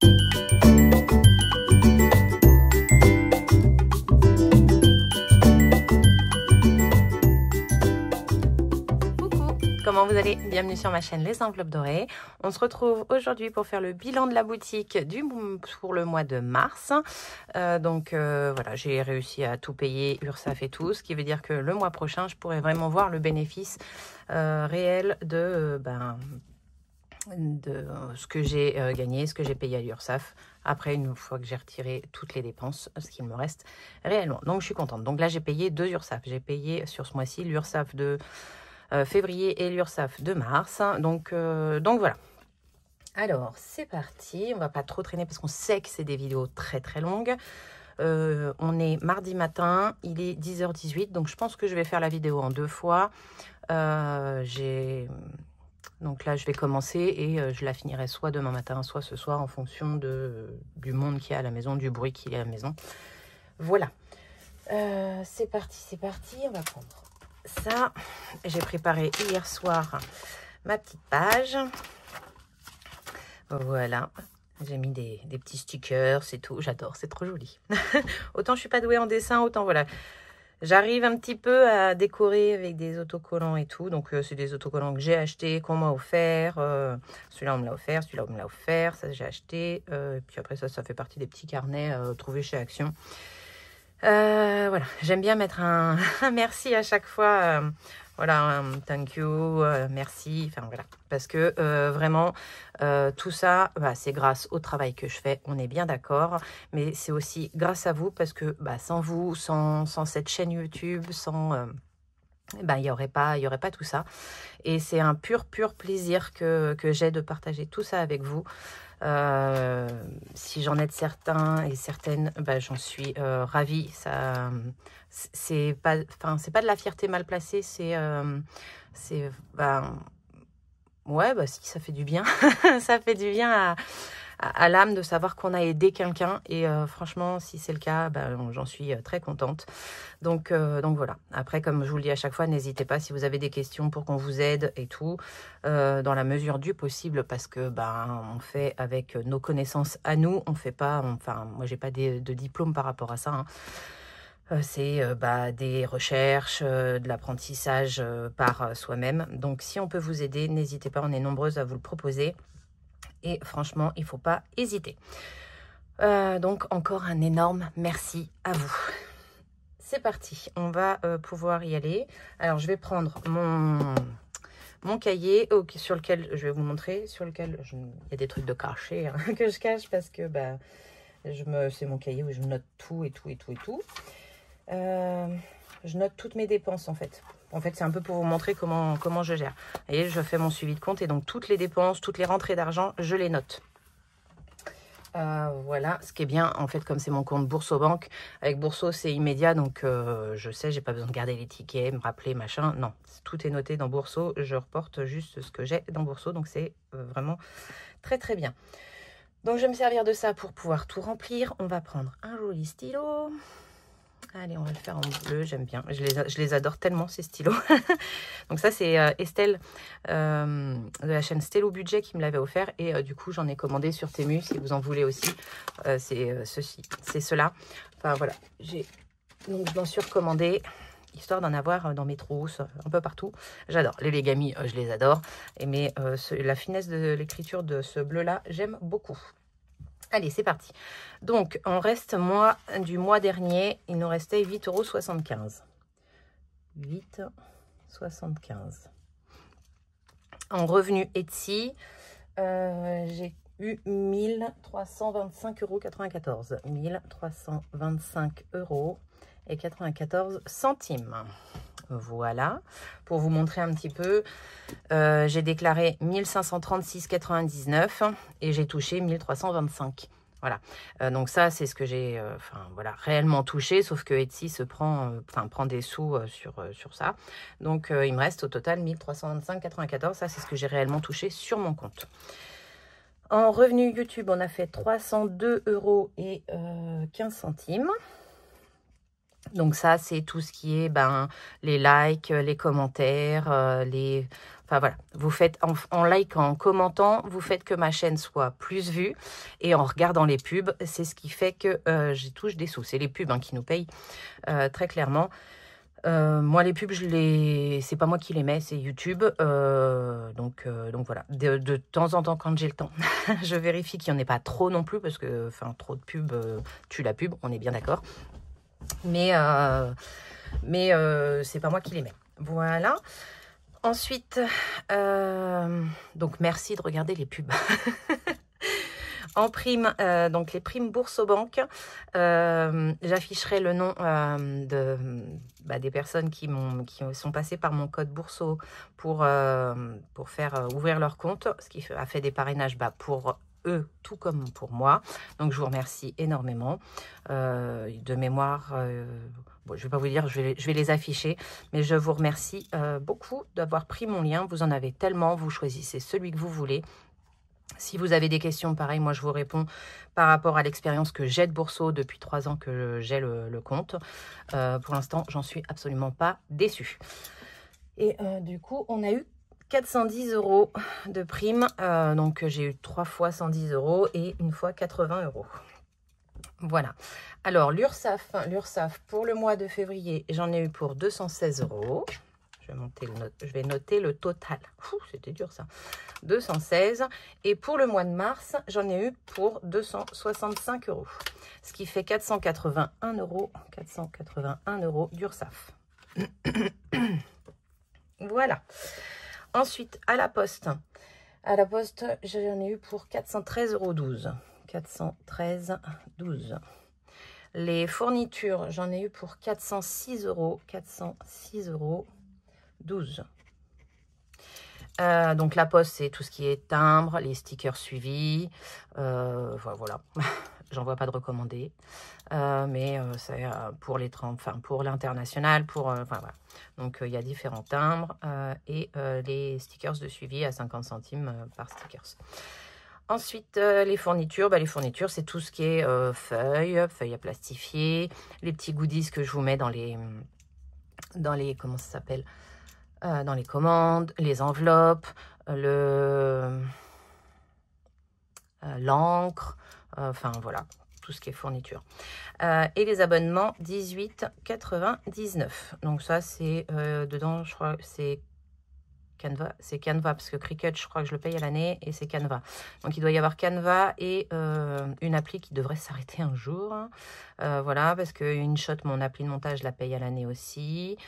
Comment vous allez? Bienvenue sur ma chaîne Les Enveloppes Dorées. On se retrouve aujourd'hui pour faire le bilan de la boutique pour le mois de mars. Voilà, j'ai réussi à tout payer, URSSAF et tout, ce qui veut dire que le mois prochain, je pourrai vraiment voir le bénéfice réel de ce que j'ai gagné, ce que j'ai payé à l'URSSAF. Après, une fois que j'ai retiré toutes les dépenses, ce qu'il me reste réellement. Donc, je suis contente. Donc là, j'ai payé 2 URSSAF. J'ai payé sur ce mois-ci l'URSSAF de février et l'URSSAF de mars. Donc voilà. Alors, c'est parti. On va pas trop traîner parce qu'on sait que c'est des vidéos très très longues. On est mardi matin, il est 10h18, donc je pense que je vais faire la vidéo en 2 fois. Donc là, je vais commencer et je la finirai soit demain matin, soit ce soir, en fonction du monde qui est à la maison, du bruit qui est à la maison. Voilà. C'est parti. On va prendre ça. J'ai préparé hier soir ma petite page. Voilà. J'ai mis des petits stickers, c'est tout. J'adore, c'est trop joli. Autant je suis pas douée en dessin, autant voilà. J'arrive un petit peu à décorer avec des autocollants et tout. Donc, c'est des autocollants que j'ai achetés, qu'on m'a offert. Celui-là, on me l'a offert. Celui-là, on me l'a offert. Ça, j'ai acheté. Et puis après, ça fait partie des petits carnets trouvés chez Action. Voilà. J'aime bien mettre un merci à chaque fois. Voilà, un thank you, merci. Enfin, voilà. Parce que vraiment, tout ça, c'est grâce au travail que je fais. On est bien d'accord. Mais c'est aussi grâce à vous parce que sans vous, sans cette chaîne YouTube, il n'y aurait pas tout ça. Et c'est un pur plaisir que j'ai de partager tout ça avec vous. Si j'en aide certains et certaines, j'en suis ravie. Ça, c'est pas de la fierté mal placée, ouais, si ça fait du bien. Ça fait du bien à l'âme de savoir qu'on a aidé quelqu'un. Et franchement, si c'est le cas, j'en suis très contente. Donc voilà. Après, comme je vous le dis à chaque fois, n'hésitez pas si vous avez des questions pour qu'on vous aide et tout, dans la mesure du possible, parce que on fait avec nos connaissances à nous. On fait pas, moi j'ai pas de diplôme par rapport à ça. Hein. C'est des recherches, de l'apprentissage par soi-même. Donc si on peut vous aider, n'hésitez pas, on est nombreuses à vous le proposer. Et franchement, il ne faut pas hésiter. Donc encore un énorme merci à vous. C'est parti, on va pouvoir y aller. Alors je vais prendre mon cahier sur lequel je vais vous montrer, il y a des trucs de cachet hein, que je cache parce que c'est mon cahier où je note tout et tout. Je note toutes mes dépenses en fait. En fait, c'est un peu pour vous montrer comment je gère. Vous voyez, je fais mon suivi de compte et donc toutes les dépenses, toutes les rentrées d'argent, je les note. Voilà, ce qui est bien, en fait, comme c'est mon compte Bourso Banque, avec Bourso, c'est immédiat, donc je sais, j'ai pas besoin de garder les tickets, me rappeler, machin. Non, tout est noté dans Bourso. Je reporte juste ce que j'ai dans Bourso, donc c'est vraiment très, très bien. Donc, je vais me servir de ça pour pouvoir tout remplir. On va prendre un joli stylo. Allez, on va le faire en bleu, j'aime bien. Je les adore tellement, ces stylos. Donc ça, c'est Estelle de la chaîne Stello Budget qui me l'avait offert. Et du coup, j'en ai commandé sur Temu, si vous en voulez aussi. C'est cela. Enfin, voilà. Donc, je m'en suis recommandé, histoire d'en avoir dans mes trousses, un peu partout. J'adore. Les Legami, je les adore. Mais la finesse de l'écriture de ce bleu-là, j'aime beaucoup. Allez, c'est parti. Donc, on reste du mois dernier. Il nous restait 8,75 €. 8,75 €. En revenu Etsy, j'ai eu 1325,94 €. 1325,94 €. Voilà, pour vous montrer un petit peu, j'ai déclaré 1536,99 € et j'ai touché 1325. Voilà, donc ça c'est ce que j'ai réellement touché, sauf que Etsy prend des sous sur ça. Donc il me reste au total 1325,94 €. Ça c'est ce que j'ai réellement touché sur mon compte. En revenu YouTube, on a fait 302,15 €. Donc ça, c'est tout ce qui est les likes, les commentaires, Enfin voilà, vous faites en like, en commentant, vous faites que ma chaîne soit plus vue. Et en regardant les pubs, c'est ce qui fait que j'y touche des sous. C'est les pubs qui nous payent très clairement. Moi, les pubs, c'est pas moi qui les mets, c'est YouTube. Donc voilà, de temps en temps, quand j'ai le temps, je vérifie qu'il n'y en ait pas trop non plus, parce que trop de pubs tue la pub, on est bien d'accord. Mais c'est pas moi qui les mets. Voilà. Ensuite, donc merci de regarder les pubs. En prime, donc les primes Boursobank, j'afficherai le nom des personnes qui sont passées par mon code Bourso pour faire ouvrir leur compte, ce qui a fait des parrainages pour eux, tout comme pour moi. Donc, je vous remercie énormément. De mémoire, bon, je ne vais pas vous dire, je vais les afficher, mais je vous remercie beaucoup d'avoir pris mon lien. Vous en avez tellement, vous choisissez celui que vous voulez. Si vous avez des questions, pareil, moi je vous réponds par rapport à l'expérience que j'ai de Bourso depuis 3 ans que j'ai le compte. Pour l'instant, j'en suis absolument pas déçue. Et du coup, on a eu 410 € de prime. Donc j'ai eu 3 fois 110 € et une fois 80 €. Voilà. Alors l'URSSAF pour le mois de février, j'en ai eu pour 216 €. Je vais noter le total. C'était dur ça. 216. Et pour le mois de mars, j'en ai eu pour 265 €. Ce qui fait 481 €. 481 € d'URSSAF. Voilà. Ensuite, à la poste. À la poste, j'en ai eu pour 413,12 €. 413,12 €. Les fournitures, j'en ai eu pour 406 €. 406,12 €. Donc la poste, c'est tout ce qui est timbre, les stickers suivis. Voilà. J'en vois pas de recommandé. Mais c'est pour les pour l'international, voilà. Donc il y a différents timbres et les stickers de suivi à 50 centimes par stickers. Ensuite, les fournitures, c'est tout ce qui est feuilles à plastifier, les petits goodies que je vous mets dans les comment ça s'appelle, dans les commandes, les enveloppes, l'encre, voilà, tout ce qui est fourniture. Et les abonnements, 18,99 €. Donc ça, c'est dedans, je crois, c'est Canva, parce que Cricut, je crois que je le paye à l'année, et c'est Canva. Donc il doit y avoir Canva et une appli qui devrait s'arrêter un jour. Voilà, parce que InShot, mon appli de montage, la paye à l'année aussi.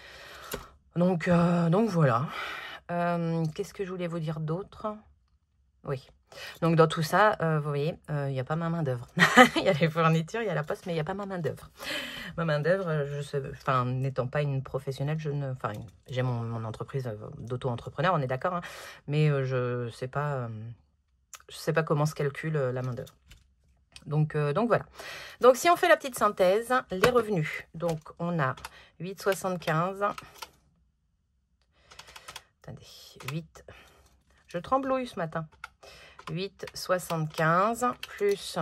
Donc voilà. Qu'est-ce que je voulais vous dire d'autre? Oui. Donc dans tout ça, vous voyez, il n'y a pas ma main d'œuvre. Il y a les fournitures, il y a la poste, mais il n'y a pas ma main d'œuvre. Ma main d'œuvre, n'étant pas une professionnelle, j'ai mon entreprise d'auto-entrepreneur, on est d'accord, hein, mais je sais pas comment se calcule la main d'œuvre. Donc voilà. Donc si on fait la petite synthèse, les revenus. Donc on a 8,75. Attendez, 8. Je tremblouille ce matin. 8,75 plus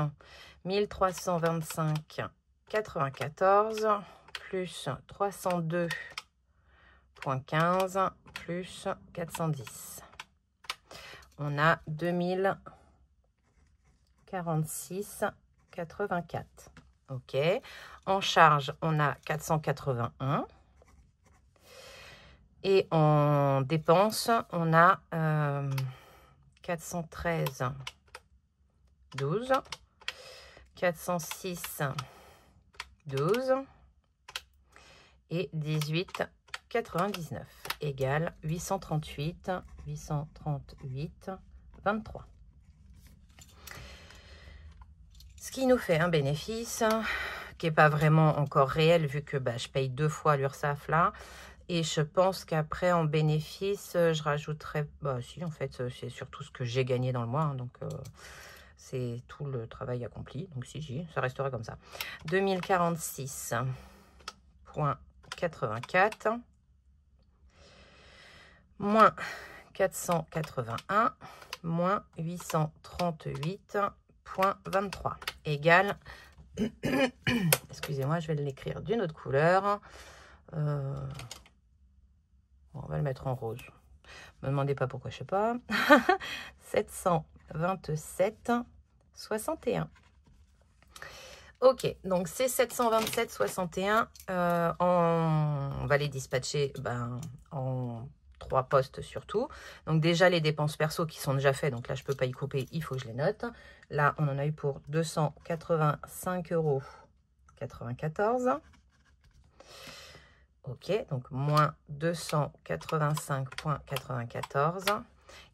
1325,94 plus 302,15 plus 410. On a 2046,84. OK. En charge, on a 481. Et en dépenses, on a 413,12, 406,12 et 18,99 égale 838,23. Ce qui nous fait un bénéfice qui n'est pas vraiment encore réel vu que je paye 2 fois l'URSSAF là. Et je pense qu'après, en bénéfice, je rajouterai... si, en fait, c'est surtout ce que j'ai gagné dans le mois. Hein, donc, c'est tout le travail accompli. Donc, si, ça restera comme ça. 2046,84 moins 481 moins 838,23 égale Excusez-moi, je vais l'écrire d'une autre couleur. Bon, on va le mettre en rose. Ne me demandez pas pourquoi, je sais pas. 727,61. Ok, donc c'est 727,61. On va les dispatcher en 3 postes surtout. Donc déjà les dépenses perso qui sont déjà faites. Donc là, je ne peux pas y couper, il faut que je les note. Là, on en a eu pour 285,94 €. Ok, donc moins 285,94.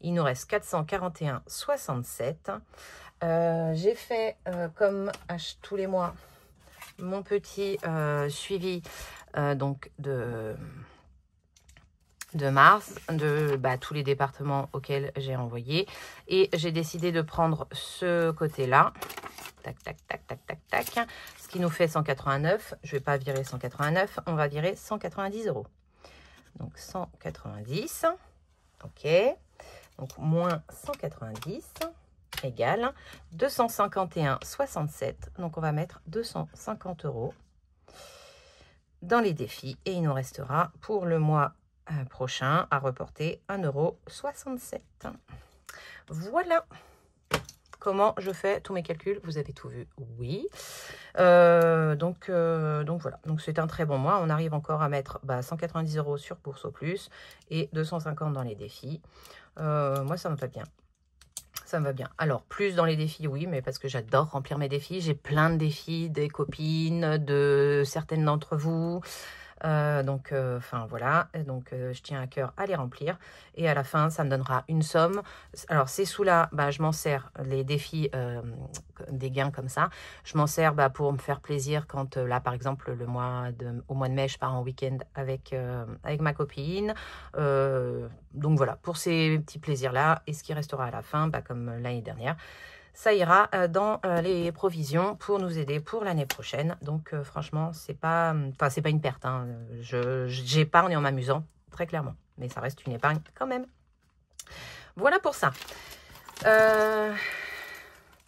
Il nous reste 441,67. J'ai fait, comme tous les mois, mon petit suivi donc de mars, de tous les départements auxquels j'ai envoyé. Et j'ai décidé de prendre ce côté-là. Tac, tac, tac, tac, tac, tac. Ce qui nous fait 189. Je ne vais pas virer 189. On va virer 190 €. Donc 190. Ok. Donc moins 190 égale 251,67. Donc on va mettre 250 € dans les défis. Et il nous restera pour le mois prochain à reporter 1,67 €. Voilà comment je fais tous mes calculs. Vous avez tout vu? Oui. Donc voilà. Donc c'est un très bon mois. On arrive encore à mettre 190 € sur Bourso Plus et 250 dans les défis. Moi, ça me va bien. Ça me va bien. Alors, plus dans les défis, oui, mais parce que j'adore remplir mes défis. J'ai plein de défis des copines, de certaines d'entre vous. Enfin voilà, donc je tiens à cœur à les remplir et à la fin ça me donnera une somme. Alors ces sous-là, je m'en sers, les défis des gains comme ça, je m'en sers pour me faire plaisir quand là par exemple au mois de mai je pars en week-end avec ma copine, donc voilà, pour ces petits plaisirs là. Et ce qui restera à la fin, comme l'année dernière, ça ira dans les provisions pour nous aider pour l'année prochaine. Donc franchement, c'est pas une perte, hein. J'épargne en m'amusant, très clairement. Mais ça reste une épargne quand même. Voilà pour ça.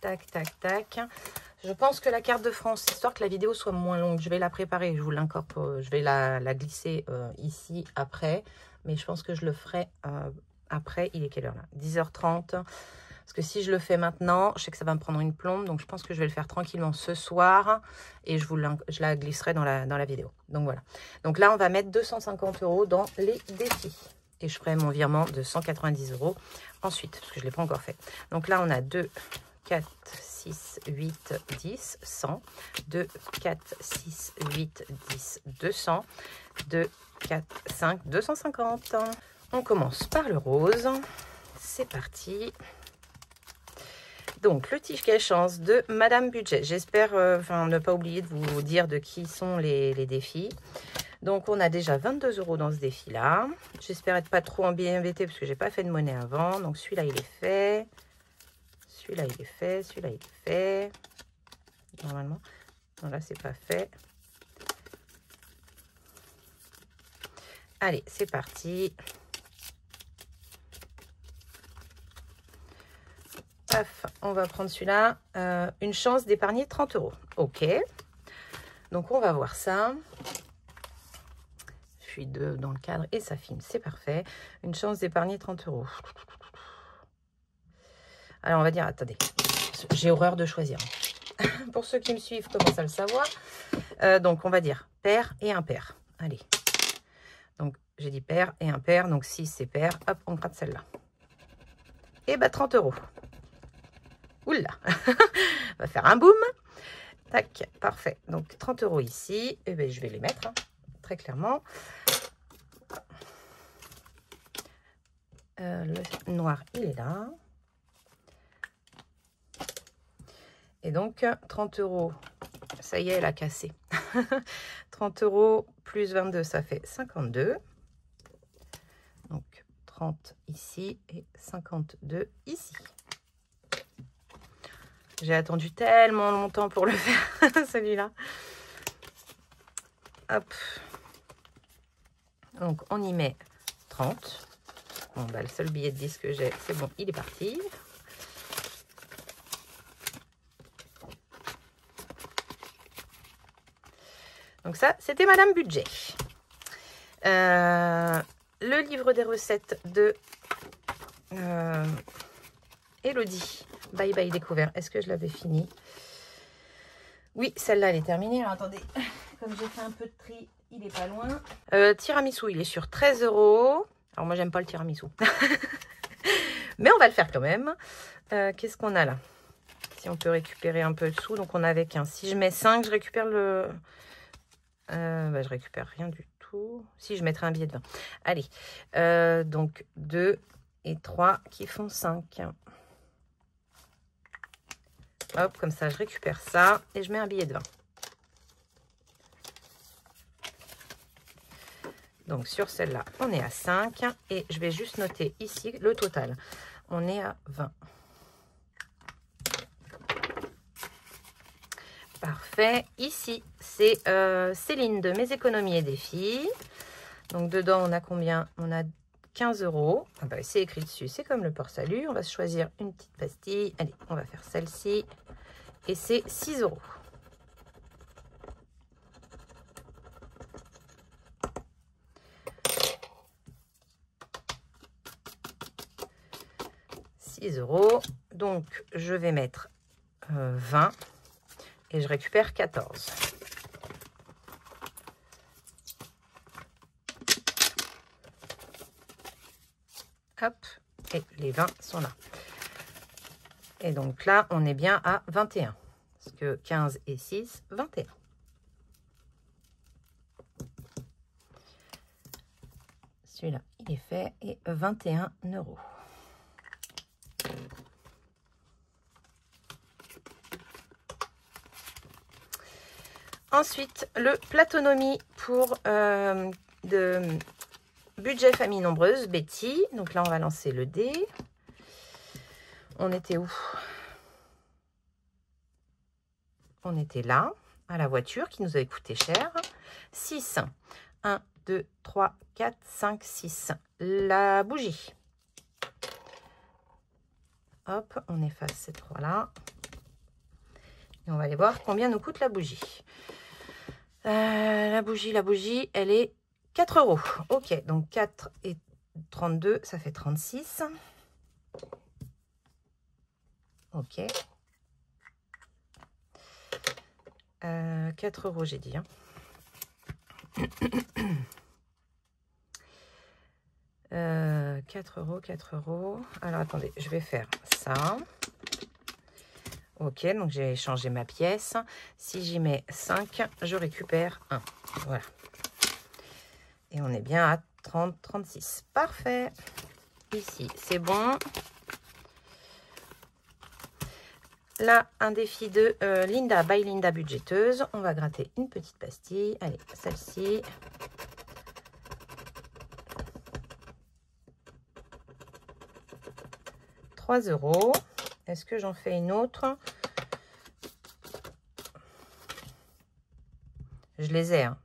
Tac, tac, tac. Je pense que la carte de France, histoire que la vidéo soit moins longue, je vais la préparer, je vous l'incorpore, je vais la glisser ici après. Mais je pense que je le ferai après. Il est quelle heure là? 10h30. Parce que si je le fais maintenant, je sais que ça va me prendre une plombe. Donc, je pense que je vais le faire tranquillement ce soir. Et je la glisserai dans la vidéo. Donc, voilà. Donc là, on va mettre 250 € dans les défis. Et je ferai mon virement de 190 € ensuite. Parce que je ne l'ai pas encore fait. Donc là, on a 2, 4, 6, 8, 10, 100. 2, 4, 6, 8, 10, 200. 2, 4, 5, 250. On commence par le rose. C'est parti. Donc, le ticket chance de Madame Budget. J'espère ne pas oublier de vous dire de qui sont les défis. Donc, on a déjà 22 € dans ce défi-là. J'espère être pas trop embêtée parce que j'ai pas fait de monnaie avant. Donc, celui-là, il est fait. Celui-là, il est fait. Celui-là, il est fait. Normalement. Non, là, c'est pas fait. Allez, c'est parti. Paf, on va prendre celui-là. Une chance d'épargner 30 €. Ok. Donc, on va voir ça. Je suis dans le cadre et ça filme. C'est parfait. Une chance d'épargner 30 €. Alors, on va dire, attendez. J'ai horreur de choisir. Pour ceux qui me suivent, commencent à le savoir. Donc, on va dire pair et impair. Allez. Donc, j'ai dit pair et impair. Donc, si c'est pair, hop, on gratte celle-là. Et 30 €. Oula, on va faire un boom. Tac, parfait. Donc 30 € ici. Et je vais les mettre très clairement. Le noir, il est là. Et donc 30 €. Ça y est, elle a cassé. 30 € plus 22, ça fait 52. Donc 30 ici et 52 ici. J'ai attendu tellement longtemps pour le faire, celui-là. Hop. Donc, on y met 30. Bon, le seul billet de 10 que j'ai, c'est bon, il est parti. Donc ça, c'était Madame Budget. Le livre des recettes de Elodie. Bye Bye Découvert. Est-ce que je l'avais fini? Oui, celle-là, elle est terminée. Alors, attendez, comme j'ai fait un peu de tri, il est pas loin. Tiramisu, il est sur 13 €. Alors, moi, j'aime pas le tiramisu. Mais on va le faire quand même. Qu'est-ce qu'on a là? Si on peut récupérer un peu de sous. Donc, on avait 15. Si je mets 5, je récupère le... je récupère rien du tout. Si, je mettrai un billet de 20. Allez. Donc, 2 et 3 qui font 5. Hop, comme ça, je récupère ça et je mets un billet de 20. Donc, sur celle-là, on est à 5. Et je vais juste noter ici le total. On est à 20. Parfait. Ici, c'est Céline de Mes économies et défis. Donc, dedans, on a combien? On a 15 €. Ah bah, c'est écrit dessus. C'est comme le port salut. On va se choisir une petite pastille. Allez, on va faire celle-ci. Et c'est 6 €. €. Donc, je vais mettre 20 et je récupère 14. Hop, et les 20 sont là. Et donc là, on est bien à 21. Parce que 15 et 6, 21. Celui-là, il est fait et 21 €. Ensuite, le Platonomie pour de budget famille nombreuse, Betty. Donc là, on va lancer le dé. On était où? On était là, à la voiture qui nous avait coûté cher. 6. 1, 2, 3, 4, 5, 6. La bougie. Hop, on efface ces trois-là. Et on va aller voir combien nous coûte la bougie. La bougie, elle est 4 €. Ok, donc 4 et 32, ça fait 36. Ok. 4 €, j'ai dit. Hein. 4 €, 4 €. Alors, attendez, je vais faire ça. Ok, donc j'ai changé ma pièce. Si j'y mets 5, je récupère 1. Voilà. Et on est bien à 30, 36. Parfait. Ici, c'est bon. Là, un défi de Linda by Linda budgéteuse. On va gratter une petite pastille. Allez, celle-ci. €. Est-ce que j'en fais une autre? Je les ai, hein.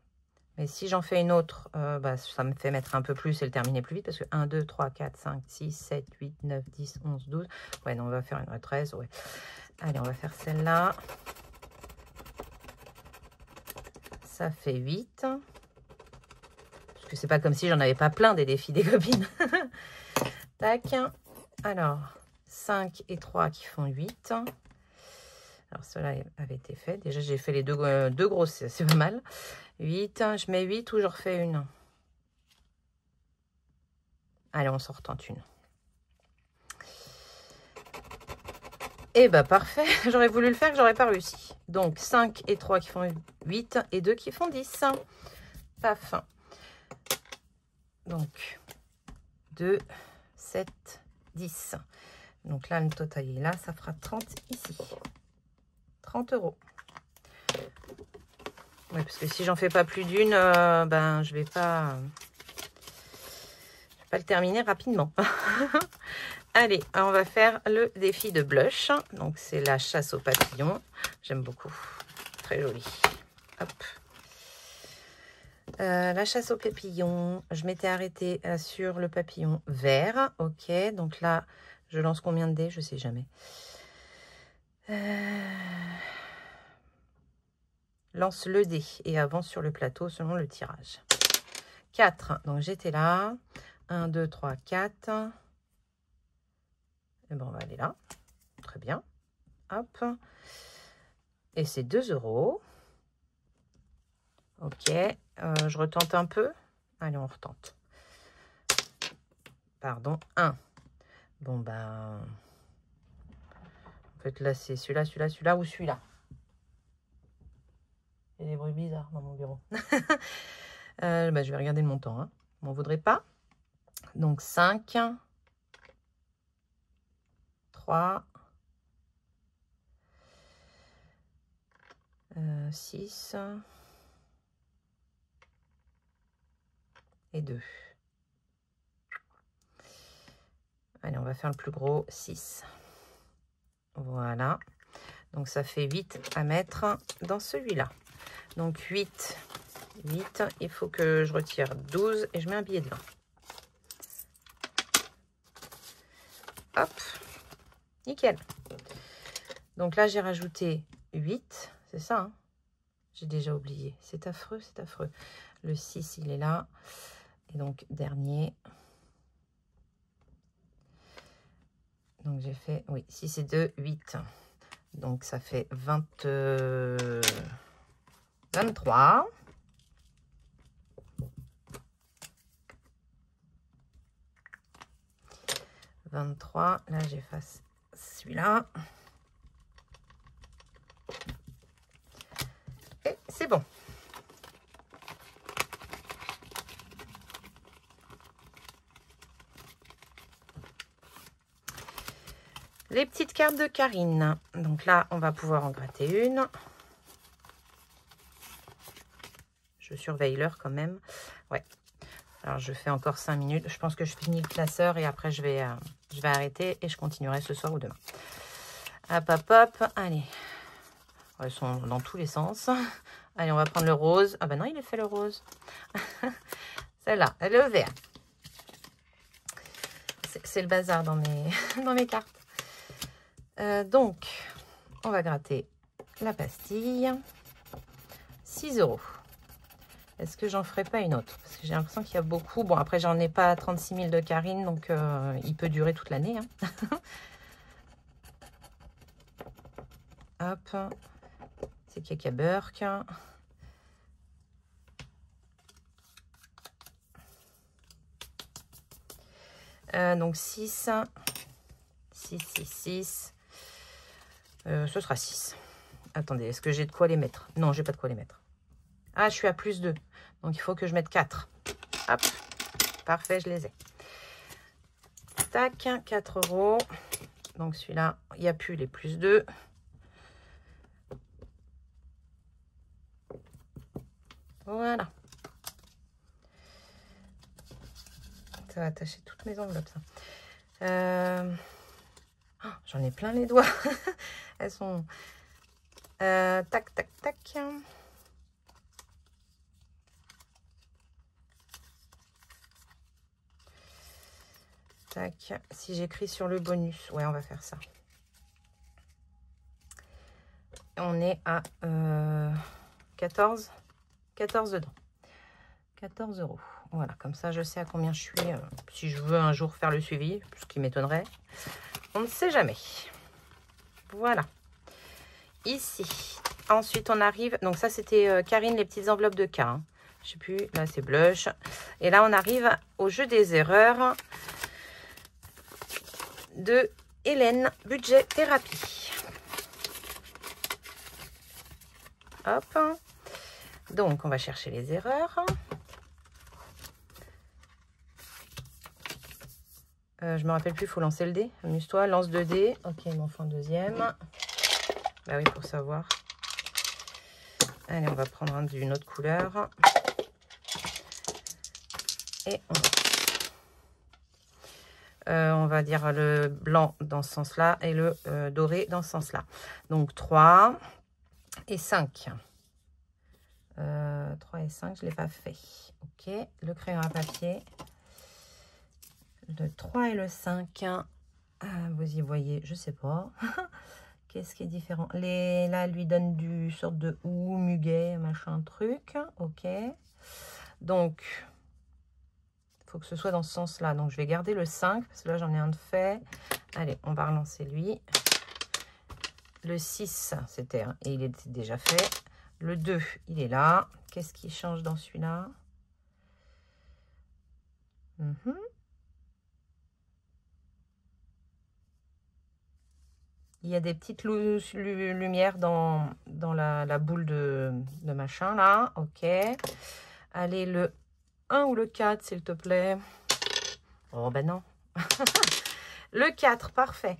Mais si j'en fais une autre, ça me fait mettre un peu plus et le terminer plus vite. Parce que 1, 2, 3, 4, 5, 6, 7, 8, 9, 10, 11, 12. Ouais, non, on va faire une 13. Ouais. Allez, on va faire celle-là. Ça fait 8. Parce que c'est pas comme si j'en avais pas plein des défis des copines. Tac. Alors, 5 et 3 qui font 8. Alors, cela avait été fait. Déjà, j'ai fait les deux grosses, c'est pas mal. 8. Je mets 8 ou je refais une? Allez, on s'en retente une. Eh ben, parfait. J'aurais voulu le faire, que j'aurais pas réussi. Donc, 5 et 3 qui font 8 et 2 qui font 10. Paf. Donc, 2, 7, 10. Donc là, le total est là. Ça fera 30 ici. 30 €. Oui, parce que si j'en fais pas plus d'une, je vais pas le terminer rapidement. Allez, on va faire le défi de blush. Donc, c'est la chasse aux papillons. J'aime beaucoup. Très joli. Hop. La chasse aux papillons. Je m'étais arrêtée sur le papillon vert. Ok, donc là, je lance combien de dés? Je sais jamais. lance le dé et avance sur le plateau selon le tirage. 4, donc j'étais là. 1, 2, 3, 4. Et bon, on va aller là. Très bien. Hop. Et c'est 2 €. Ok. Je retente un peu. Allez, on retente. Pardon. 1. Bon, ben... En fait, là, c'est celui-là, celui-là, celui-là ou celui-là. Il y a des bruits bizarres dans mon bureau. Bah, je vais regarder le montant. Hein. On ne voudrait pas. Donc, 5. 3. 6. Et 2. Allez, on va faire le plus gros, 6. Voilà. Donc, ça fait 8 à mettre dans celui-là. Donc, 8. Il faut que je retire 12 et je mets un billet de 20. Hop. Nickel. Donc là, j'ai rajouté 8. C'est ça, hein? J'ai déjà oublié. C'est affreux, c'est affreux. Le 6, il est là. Et donc, dernier. Donc, j'ai fait, oui, 6 et 2, 8. Donc, ça fait 23. Là, j'efface celui-là. Et c'est bon. Les petites cartes de Karine. Donc là, on va pouvoir en gratter une. Je surveille l'heure quand même. Ouais. Alors, je fais encore 5 minutes. Je pense que je finis le classeur et après, je vais arrêter et je continuerai ce soir ou demain. Hop, hop, hop. Allez. Elles sont dans tous les sens. Allez, on va prendre le rose. Ah ben non, il est fait le rose. Celle-là, elle est le vert. C'est le bazar dans mes cartes. Donc, on va gratter la pastille. 6 €. Est-ce que j'en ferai pas une autre? Parce que j'ai l'impression qu'il y a beaucoup. Bon, après, j'en ai pas 36 000 de Karine, donc il peut durer toute l'année. Hein. Hop. C'est Caca Burk. Donc 6. 6, 6, 6. Ce sera 6. Attendez, est-ce que j'ai de quoi les mettre? Non, j'ai pas de quoi les mettre. Ah, je suis à plus 2. Donc, il faut que je mette 4. Hop. Parfait, je les ai. Tac, 4 €. Donc, celui-là, il n'y a plus les plus 2. Voilà. Ça va attacher toutes mes enveloppes, ça. Oh, j'en ai plein les doigts. Elles sont... tac, tac, tac. Tac. Si j'écris sur le bonus, ouais, on va faire ça. On est à 14 dedans. 14 €. Voilà, comme ça, je sais à combien je suis. Si je veux un jour faire le suivi, ce qui m'étonnerait. On ne sait jamais. Voilà. Ici. Ensuite, on arrive... Donc ça, c'était Karine, les petites enveloppes de K. Hein. Je sais plus. Là, c'est blush. Et là, on arrive au jeu des erreurs de Hélène, budget thérapie. Hop. Donc, on va chercher les erreurs. Je me rappelle plus, il faut lancer le dé. Amuse-toi, lance 2 dés. Ok, il m'en faut un deuxième. Bah oui, pour savoir. Allez, on va prendre un d'une autre couleur. Et on va dire le blanc dans ce sens-là et le doré dans ce sens-là. Donc 3 et 5. 3 et 5, je ne l'ai pas fait. Ok, le crayon à papier. Le 3 et le 5. Vous y voyez, je sais pas. Qu'est-ce qui est différent? Là, elle lui donne du sorte de ou, muguet, machin, truc. Ok. Donc, il faut que ce soit dans ce sens-là. Donc, je vais garder le 5, parce que là, j'en ai un de fait. Allez, on va relancer lui. Le 6, c'était, hein, et il était déjà fait. Le 2, il est là. Qu'est-ce qui change dans celui-là? Il y a des petites lumières dans la boule de machin, là. Ok. Allez, le 1 ou le 4, s'il te plaît. Oh, ben non. Le 4, parfait.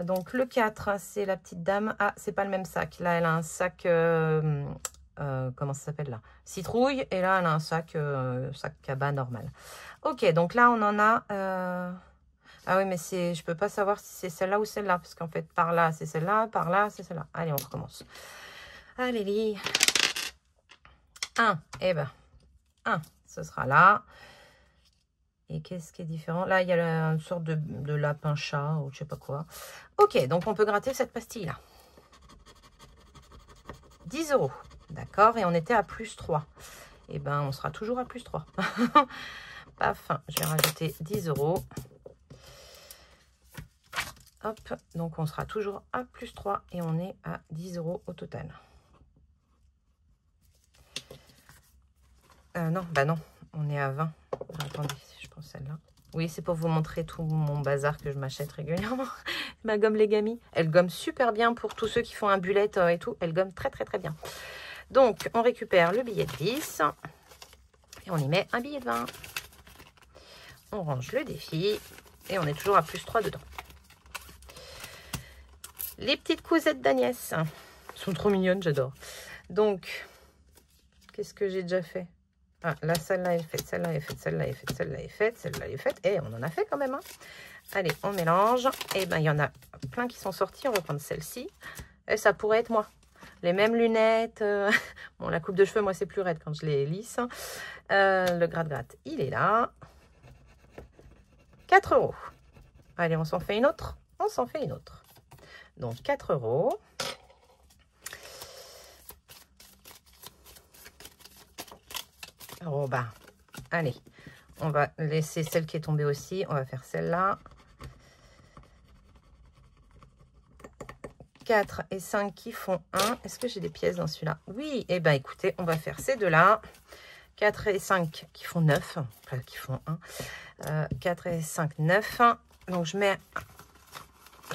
Donc, le 4, c'est la petite dame. Ah, c'est pas le même sac. Là, elle a un sac... comment ça s'appelle, là? Citrouille. Et là, elle a un sac cabas normal. Ok, donc là, on en a... Ah oui, mais je peux pas savoir si c'est celle-là ou celle-là. Parce qu'en fait, par là, c'est celle-là. Par là, c'est celle-là. Allez, on recommence. Allez, les 1. Eh ben, 1, ce sera là. Et qu'est-ce qui est différent? Là, il y a une sorte de lapin-chat ou je sais pas quoi. Ok, donc on peut gratter cette pastille-là. 10 €. D'accord, et on était à plus 3. Eh ben, on sera toujours à plus 3. Paf, je vais rajouter 10 €. Hop, donc on sera toujours à plus 3 et on est à 10 € au total. Non, bah non, on est à 20. Ah, attendez, je pense celle-là. Oui, c'est pour vous montrer tout mon bazar que je m'achète régulièrement. Ma gomme Legami. Elle gomme super bien pour tous ceux qui font un bullet et tout. Elle gomme très très très bien. Donc, on récupère le billet de 10 et on y met un billet de 20. On range le défi et on est toujours à plus 3 dedans. Les petites cousettes d'Agnès sont trop mignonnes, j'adore. Donc, qu'est-ce que j'ai déjà fait? Ah, là, celle-là est faite, celle-là est faite, celle-là est faite, celle-là est faite, celle-là est faite. Et on en a fait quand même. Hein. Allez, on mélange. Et ben, il y en a plein qui sont sortis. On va prendre celle-ci. Et ça pourrait être moi. Les mêmes lunettes. Bon, la coupe de cheveux, moi, c'est plus raide quand je les lisse. Le gratte-gratte, il est là. 4 €. Allez, on s'en fait une autre. On s'en fait une autre. Donc, 4 €. Oh, bah, allez. On va laisser celle qui est tombée aussi. On va faire celle-là. 4 et 5 qui font 1. Est-ce que j'ai des pièces dans celui-là? Oui. Eh bien, écoutez, on va faire ces deux-là. 4 et 5 qui font 9. Enfin, qui font 1. 4 et 5, 9. Donc, je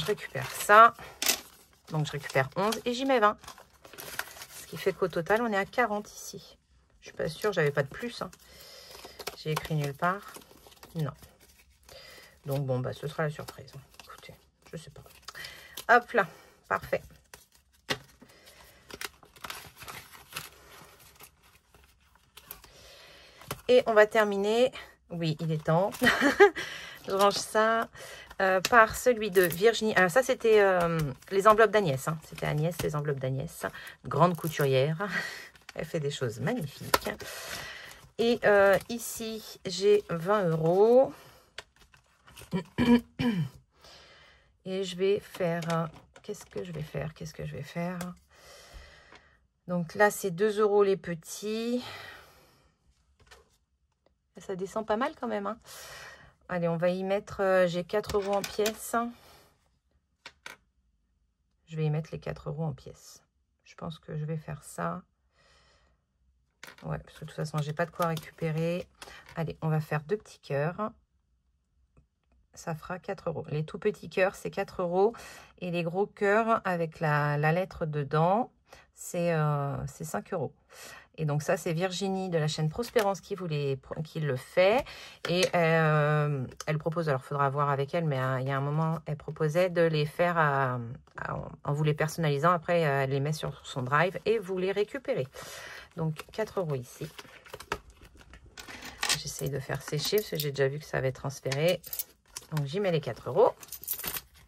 récupère ça. Donc, je récupère 11 et j'y mets 20. Ce qui fait qu'au total, on est à 40 ici. Je suis pas sûre, j'avais pas de plus. Hein. J'ai écrit nulle part. Non. Donc, bon, bah, ce sera la surprise. Écoutez, je sais pas. Hop là, parfait. Et on va terminer. Oui, il est temps. Je range ça. Par celui de Virginie. Alors ça, c'était les enveloppes d'Agnès. Hein. C'était Agnès, les enveloppes d'Agnès. Grande couturière. Elle fait des choses magnifiques. Et ici, j'ai 20 €. Et je vais faire... Qu'est-ce que je vais faire? Donc là, c'est 2 € les petits. Ça descend pas mal quand même. Hein. Allez, on va y mettre... j'ai 4 € en pièces. Je vais y mettre les 4 € en pièces. Je pense que je vais faire ça. Ouais, parce que de toute façon, j'ai pas de quoi récupérer. Allez, on va faire 2 petits cœurs. Ça fera 4 €. Les tout petits cœurs, c'est 4 €. Et les gros cœurs avec la lettre dedans, c'est 5 €. Et donc ça, c'est Virginie de la chaîne Prospérance qui le fait. Et elle propose, alors il faudra voir avec elle, mais il y a un moment, elle proposait de les faire en vous les personnalisant. Après, elle les met sur son drive et vous les récupérez. Donc 4 € ici. J'essaye de faire sécher parce que j'ai déjà vu que ça avait transféré. Donc j'y mets les 4 €.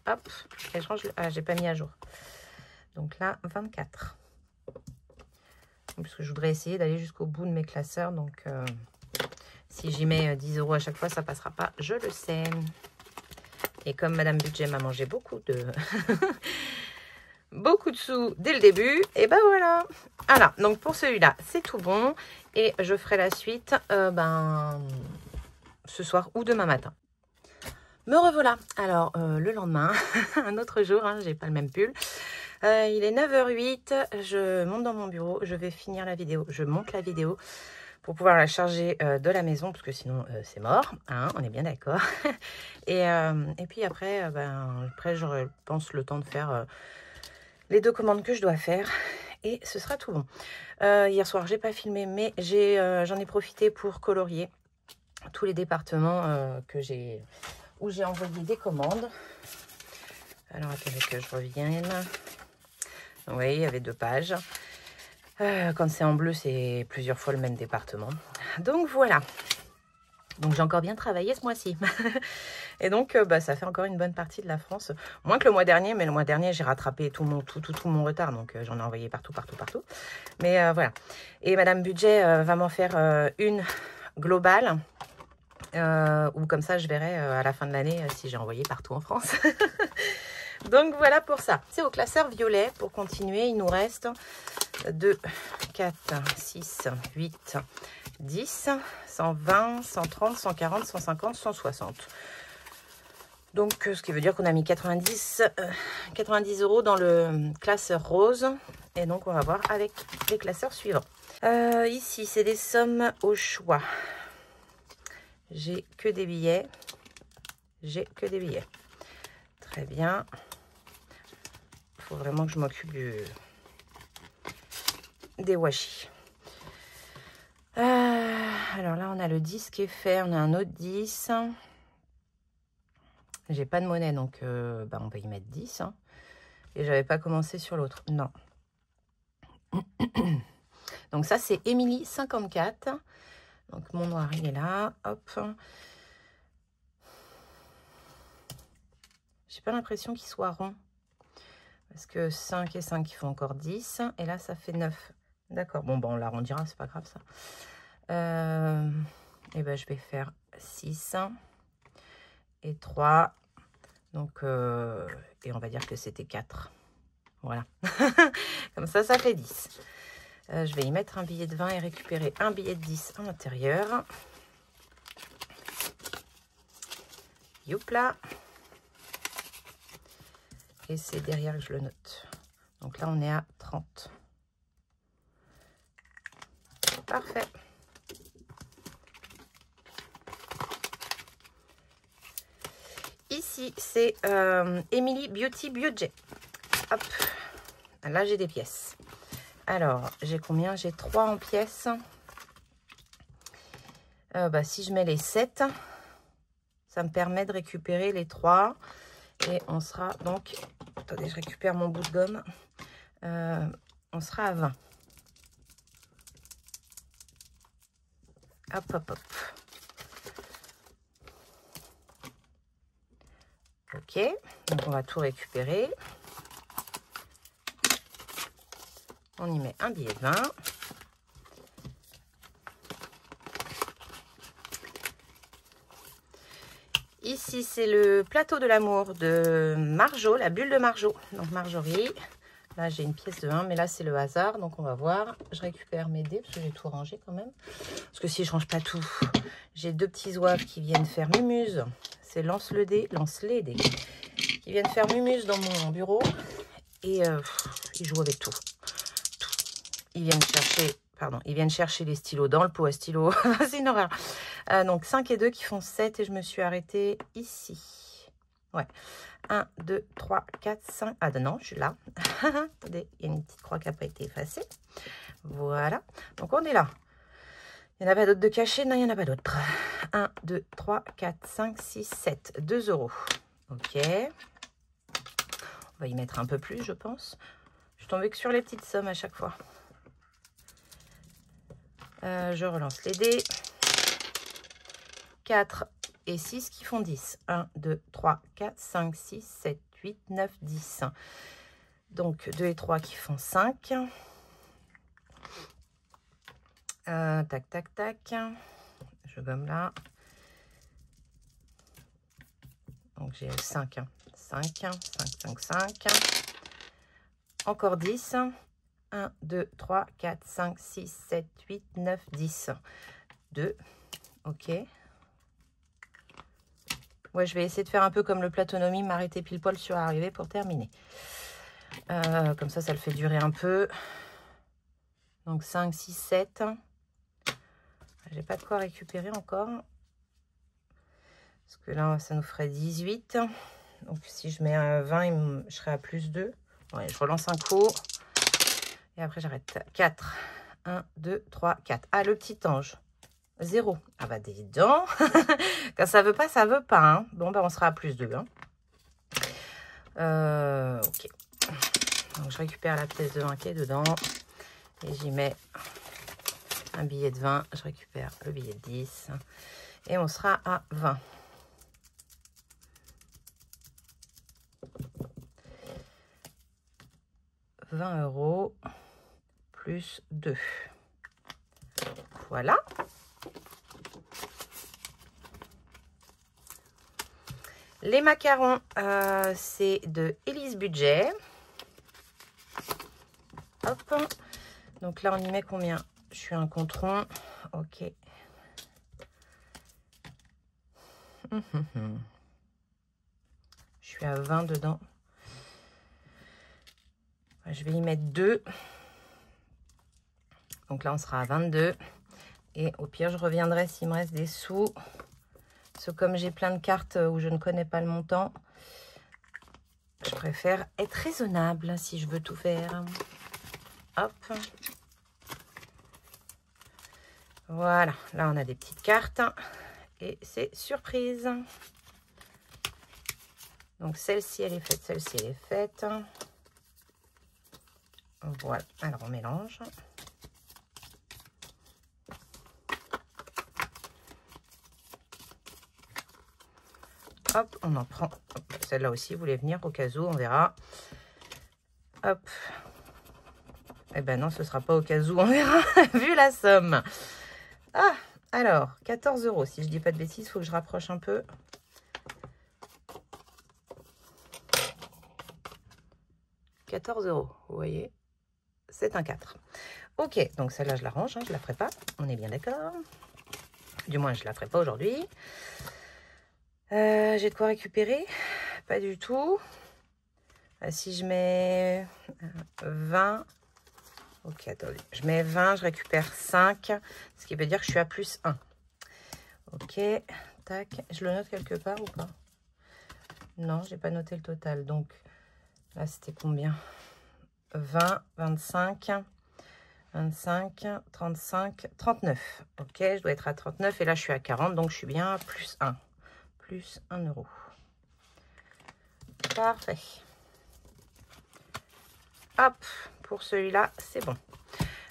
Hop, et je range j'ai pas mis à jour. Donc là, 24. Parce que je voudrais essayer d'aller jusqu'au bout de mes classeurs. Donc si j'y mets 10 € à chaque fois, ça passera pas, je le sais. Et comme Madame Budget m'a mangé beaucoup de beaucoup de sous dès le début. Et ben voilà. Alors, donc pour celui-là, c'est tout bon. Et je ferai la suite ce soir ou demain matin. Me revoilà. Alors, le lendemain, un autre jour, hein, j'ai pas le même pull. Il est 9h08. Je monte dans mon bureau. Je vais finir la vidéo. Je monte la vidéo pour pouvoir la charger de la maison, parce que sinon c'est mort, hein, on est bien d'accord. et puis après, après je pense le temps de faire les 2 commandes que je dois faire, et ce sera tout bon. Hier soir, j'ai pas filmé, mais j'en ai profité pour colorier tous les départements où j'ai envoyé des commandes. Alors attendez que je revienne. Vous voyez, il y avait 2 pages. Quand c'est en bleu, c'est plusieurs fois le même département. Donc voilà. Donc j'ai encore bien travaillé ce mois-ci. Et donc ça fait encore une bonne partie de la France. Moins que le mois dernier, mais le mois dernier j'ai rattrapé tout mon retard. Donc j'en ai envoyé partout. Mais voilà. Et Madame Budget va m'en faire une globale. Ou comme ça je verrai à la fin de l'année si j'ai envoyé partout en France. Donc voilà pour ça. C'est au classeur violet. Pour continuer, il nous reste 2, 4, 6, 8, 10, 120, 130, 140, 150, 160. Donc, ce qui veut dire qu'on a mis 90 € dans le classeur rose. Et donc, on va voir avec les classeurs suivants. Ici, c'est des sommes au choix. J'ai que des billets. Très bien. Il faut vraiment que je m'occupe des washi. Alors là, on a le 10 qui est fait. On a un autre 10. J'ai pas de monnaie, donc on va y mettre 10. Hein. Et j'avais pas commencé sur l'autre. Non. Donc ça, c'est Émilie 54. Donc mon noir, il est là. Hop. J'ai pas l'impression qu'il soit rond. Parce que 5 et 5, ils font encore 10. Et là, ça fait 9. D'accord. Bon, on l'arrondira, c'est pas grave ça. Et je vais faire 6 et 3. Donc, et on va dire que c'était 4. Voilà. Comme ça, ça fait 10. Je vais y mettre un billet de 20 et récupérer un billet de 10 à l'intérieur. Youpla. Et c'est derrière que je le note. Donc là, on est à 30. Parfait. Ici, c'est Emily Beauty Budget. Hop. Là, j'ai des pièces. Alors, j'ai combien? J'ai 3 en pièces. Si je mets les 7, ça me permet de récupérer les 3. Et on sera donc... Attendez, je récupère mon bout de gomme. On sera à 20. Hop. Ok, donc on va tout récupérer. On y met un billet de 20. Ici, c'est le plateau de l'amour de Marjo, la bulle de Marjo. Donc Marjorie. Là, j'ai une pièce de 1, mais là, c'est le hasard. Donc, on va voir. Je récupère mes dés, parce que j'ai tout rangé quand même. Parce que si je range pas tout, j'ai 2 petits zouaves qui viennent faire mumuse. C'est lance les dés. Qui viennent faire mumuse dans mon bureau. Et ils jouent avec tout. Ils viennent chercher les stylos dans le pot à stylos. C'est une horreur. Donc, 5 et 2 qui font 7. Et je me suis arrêtée ici. Ouais. 1, 2, 3, 4, 5. Ah non, je suis là. Attendez, il y a une petite croix qui n'a pas été effacée. Voilà. Donc, on est là. Il n'y en a pas d'autres de cachés? Non, il n'y en a pas d'autres. 1, 2, 3, 4, 5, 6, 7. 2 €. Ok. On va y mettre un peu plus, je pense. Je suis tombée que sur les petites sommes à chaque fois. Je relance les dés. 4 et 6 qui font 10. 1, 2, 3, 4, 5, 6, 7, 8, 9, 10. Donc, 2 et 3 qui font 5. Tac. Je gomme là. Donc, j'ai 5. 5. encore 10. 1, 2, 3, 4, 5, 6, 7, 8, 9, 10. 2. Ok. Ouais, je vais essayer de faire un peu comme le platonomie, m'arrêter pile poil sur arrivée pour terminer. Comme ça le fait durer un peu. Donc 5, 6, 7. J'ai pas de quoi récupérer encore. Parce que là, ça nous ferait 18. Donc si je mets un 20, je serai à plus 2. Ouais, je relance un coup. Et après, j'arrête. 4. 1, 2, 3, 4. Ah, le petit ange. 0. Ah bah, dis donc. Quand ça veut pas, ça veut pas. Hein. Bon, bah, on sera à plus 2. Hein. Ok. Donc, je récupère la pièce de 20 qui est dedans. Et j'y mets un billet de 20. Je récupère le billet de 10. Et on sera à 20. €20 plus 2. Voilà. Les macarons, c'est de Élise Budget. Hop. Donc là, on y met combien? Je suis un compte rond. Ok. Je suis à 20 dedans. Je vais y mettre 2. Donc là, on sera à 22. Et au pire, je reviendrai s'il me reste des sous. Parce que comme j'ai plein de cartes où je ne connais pas le montant, je préfère être raisonnable si je veux tout faire. Hop. Voilà. Là, on a des petites cartes. Et c'est surprise. Donc, celle-ci, elle est faite. Celle-ci, elle est faite. Voilà. Alors, on mélange. Hop, on en prend. Celle-là aussi voulait venir au cas où, on verra. Hop. Eh ben non, ce sera pas au cas où, on verra, vu la somme. Ah, alors, 14 €. Si je dis pas de bêtises, il faut que je rapproche un peu. « 14 €, vous voyez, c'est un 4. Ok, donc celle-là, je la range, hein, je la ferai pas. On est bien d'accord. Du moins, je la ferai pas aujourd'hui. J'ai de quoi récupérer? Pas du tout. Si je mets 20... Ok, attendez. Je mets 20, je récupère 5. Ce qui veut dire que je suis à plus 1. Ok, tac. Je le note quelque part ou pas? Non, j'ai pas noté le total. Donc, là, c'était combien? 20, 25, 25, 35, 39. Ok, je dois être à 39. Et là, je suis à 40. Donc, je suis bien à plus 1. Plus 1 €. Parfait. Hop, pour celui-là, c'est bon.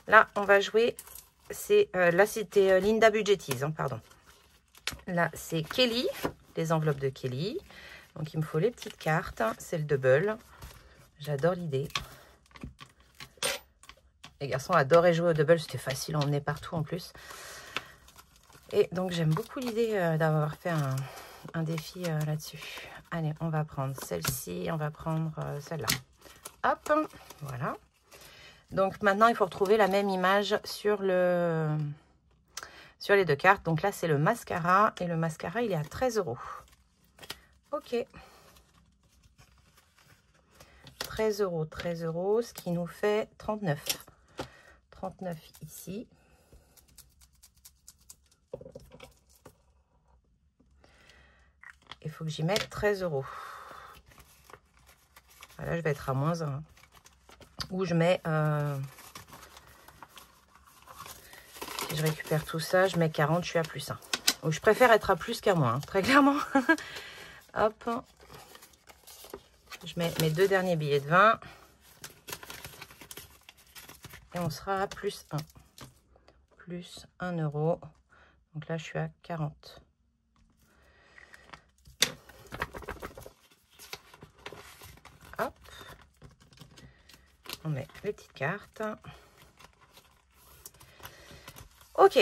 Là, on va jouer. C'est là, c'était Linda Budgetise, hein, pardon. Là, c'est Kelly, les enveloppes de Kelly. Donc, il me faut les petites cartes. C'est le double. J'adore l'idée. Les garçons adoraient jouer au double. C'était facile à emmener partout en plus. Et donc, j'aime beaucoup l'idée d'avoir fait un défi là-dessus. Allez, on va prendre celle-ci. On va prendre celle-là. Hop, voilà. Donc, maintenant, il faut retrouver la même image sur les deux cartes. Donc là, c'est le mascara. Et le mascara, il est à 13 €. Ok. 13 €, 13 €, ce qui nous fait 39. 39 ici. Il faut que j'y mette 13 €. Là, je vais être à moins 1. Ou je mets... si je récupère tout ça, je mets 40, je suis à plus 1. Ou je préfère être à plus qu'à moins, hein, très clairement. Hop. Je mets mes 2 derniers billets de 20. Et on sera à plus 1. Plus 1 €. Donc là, je suis à 40. Hop. On met les petites cartes. Ok.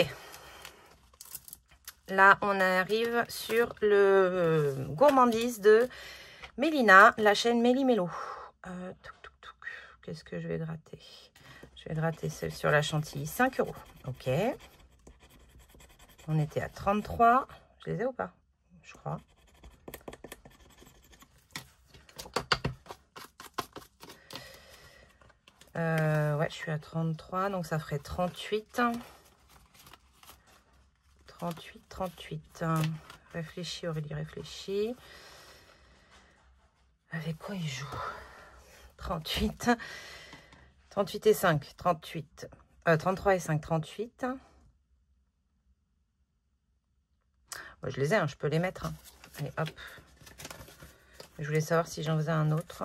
Là, on arrive sur le gourmandise de Mélina, la chaîne Méli Mélo. qu'est-ce que je vais gratter? Je vais gratter celle sur la chantilly, 5 €. Ok. On était à 33. Je les ai ou pas? Je crois. Ouais, je suis à 33, donc ça ferait 38. 38. Réfléchis, Aurélie, réfléchis. Avec quoi il joue? 38. 38 et 5, 38. 33 et 5, 38. Bon, je les ai, hein, je peux les mettre. Hein. Allez, hop. Je voulais savoir si j'en faisais un autre.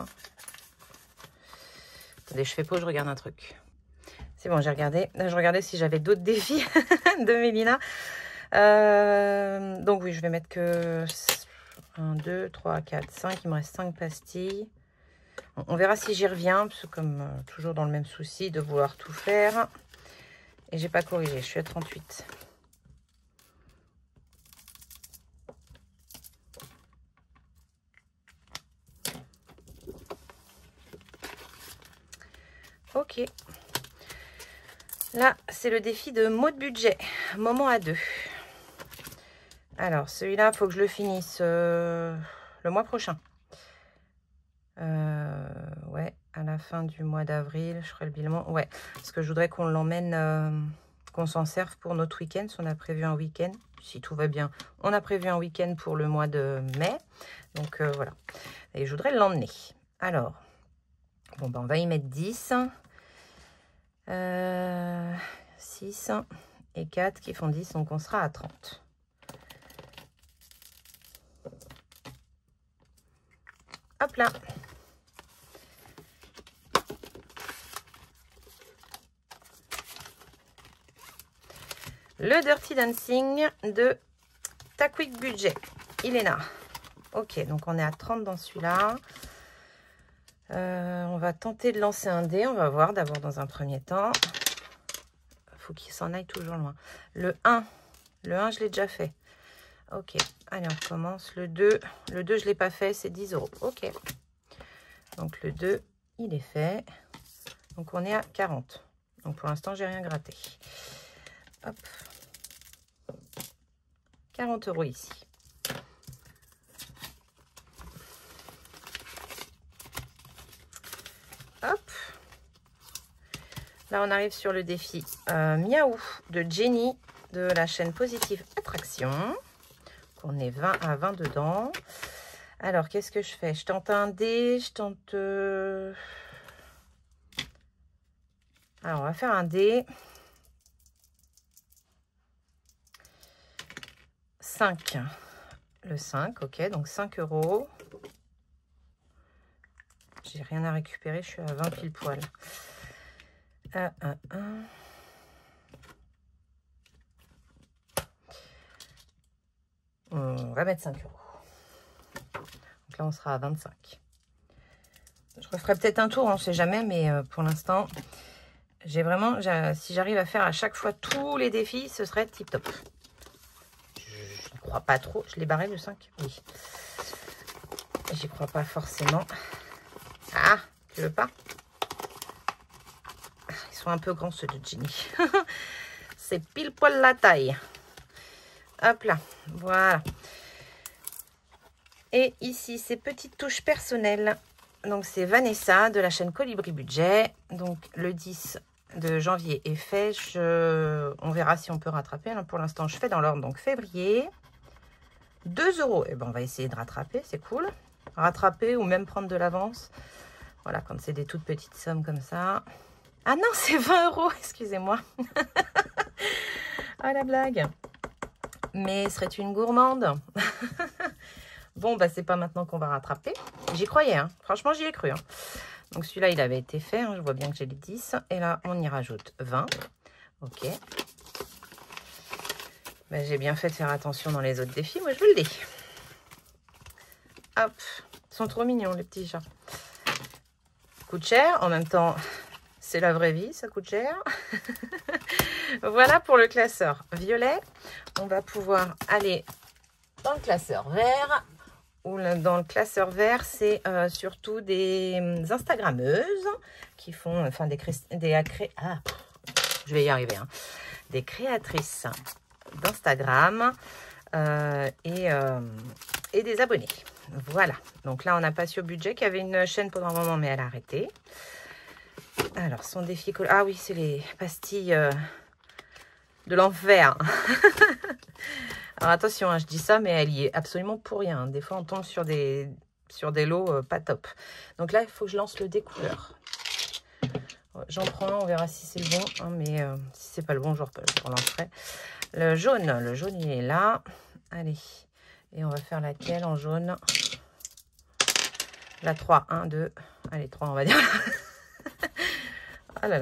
Attendez, je fais pause, je regarde un truc. C'est bon, j'ai regardé. Là, je regardais si j'avais d'autres défis de Mélina. Donc oui, je vais mettre que 1, 2, 3, 4, 5. Il me reste 5 pastilles. On verra si j'y reviens, parce que comme toujours dans le même souci de vouloir tout faire. Et j'ai pas corrigé, je suis à 38. Ok. Là, c'est le défi de mot de budget. Moment à 2. Alors, celui-là, il faut que je le finisse le mois prochain. Ouais, à la fin du mois d'avril, je ferai le bilan. Ouais, parce que je voudrais qu'on l'emmène, qu'on s'en serve pour notre week-end. Si on a prévu un week-end, si tout va bien, on a prévu un week-end pour le mois de mai. Donc, voilà. Et je voudrais l'emmener. Alors, bon, ben, on va y mettre 10. 6 et 4 qui font 10, donc on sera à 30. Hop là. Le Dirty Dancing de Ta Quick Budget. Iléna. Ok, donc on est à 30 dans celui-là. On va tenter de lancer un dé. On va voir d'abord dans un premier temps. Il faut qu'il s'en aille toujours loin. Le 1. Le 1, je l'ai déjà fait. Ok. Allez, on commence. Le 2. Le 2, je ne l'ai pas fait. C'est 10 €. Ok. Donc, le 2, il est fait. Donc, on est à 40. Donc, pour l'instant, j'ai rien gratté. Hop. 40 € ici. Hop. Là, on arrive sur le défi Miaou de Jenny de la chaîne Positive Attraction. On est 20 à 20 dedans. Alors, qu'est-ce que je fais? Je tente un dé, je tente... Alors, on va faire un dé. 5. Le 5, ok, donc 5 €. J'ai rien à récupérer, je suis à 20 pile poil. On va mettre 5 €. Donc là, on sera à 25. Je referai peut-être un tour, on ne sait jamais, mais pour l'instant, j'ai vraiment... Si j'arrive à faire à chaque fois tous les défis, ce serait tip top. Je ne crois pas trop. Je l'ai barré le 5? Oui. J'y crois pas forcément. Ah, tu veux pas? Ils sont un peu grands ceux de Jenny. C'est pile poil la taille. Hop là, voilà. Et ici, ces petites touches personnelles. Donc, c'est Vanessa de la chaîne Colibri Budget. Donc, le 10 de janvier est fait. On verra si on peut rattraper. Alors, pour l'instant, je fais dans l'ordre. Donc, février. 2 €. Et ben, on va essayer de rattraper. C'est cool. Rattraper ou même prendre de l'avance. Voilà, quand c'est des toutes petites sommes comme ça. Ah non, c'est 20 €. Excusez-moi. Ah, la blague. Mais serais-tu une gourmande? Bon, bah, c'est pas maintenant qu'on va rattraper. J'y croyais, hein. Franchement, j'y ai cru. Hein. Donc, celui-là, il avait été fait. Hein. Je vois bien que j'ai les 10. Et là, on y rajoute 20. Ok. Bah, j'ai bien fait de faire attention dans les autres défis. Moi, je vous le dis. Hop. Ils sont trop mignons, les petits chats. Coûte cher. En même temps, c'est la vraie vie. Ça coûte cher. Voilà pour le classeur violet. On va pouvoir aller dans le classeur vert. ou dans le classeur vert, c'est surtout des Instagrammeuses qui font, enfin je vais y arriver, hein, des créatrices d'Instagram et des abonnés. Voilà, donc là on a Patio Budget qui avait une chaîne pendant un moment mais elle a arrêté. Alors son défi, ah oui, c'est les pastilles de l'enfer. Alors attention, hein, je dis ça mais elle y est absolument pour rien. Des fois on tombe sur des lots pas top. Donc là il faut que je lance le découleur. J'en prends un, on verra si c'est le bon, hein, mais si c'est pas le bon je relancerai. Le jaune il est là. Allez, et on va faire laquelle en jaune? La 3, 1, 2, allez 3 on va dire. Ah là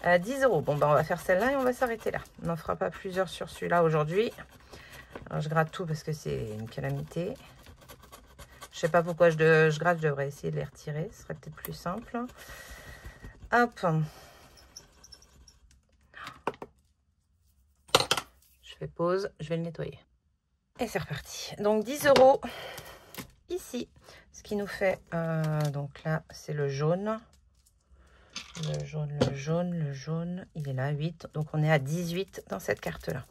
là, 10 €. Bon, ben on va faire celle-là et on va s'arrêter là. On n'en fera pas plusieurs sur celui-là aujourd'hui. Alors, je gratte tout parce que c'est une calamité. Je sais pas pourquoi je gratte, je devrais essayer de les retirer. Ce serait peut-être plus simple. Hop. Je fais pause, je vais le nettoyer. Et c'est reparti. Donc 10 € ici. Ce qui nous fait, donc là, c'est le jaune. Le jaune, il est là, 8. Donc, on est à 18 dans cette carte-là.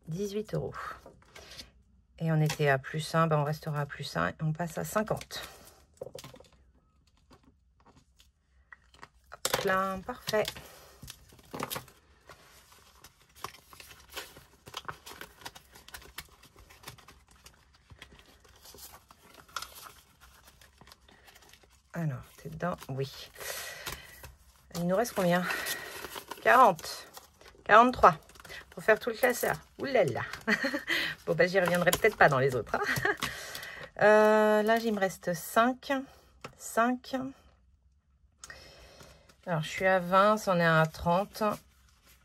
18 €. Et on était à plus 1, ben on restera à plus 1 et on passe à 50. Hop là, parfait. Alors, t'es dedans? Oui. Il nous reste combien? 40. 43. Pour faire tout le classeur. Ouh là là. Bon, bah, j'y reviendrai peut-être pas dans les autres. Hein. Là, il me reste 5. 5. Alors, je suis à 20. C'en est à 30.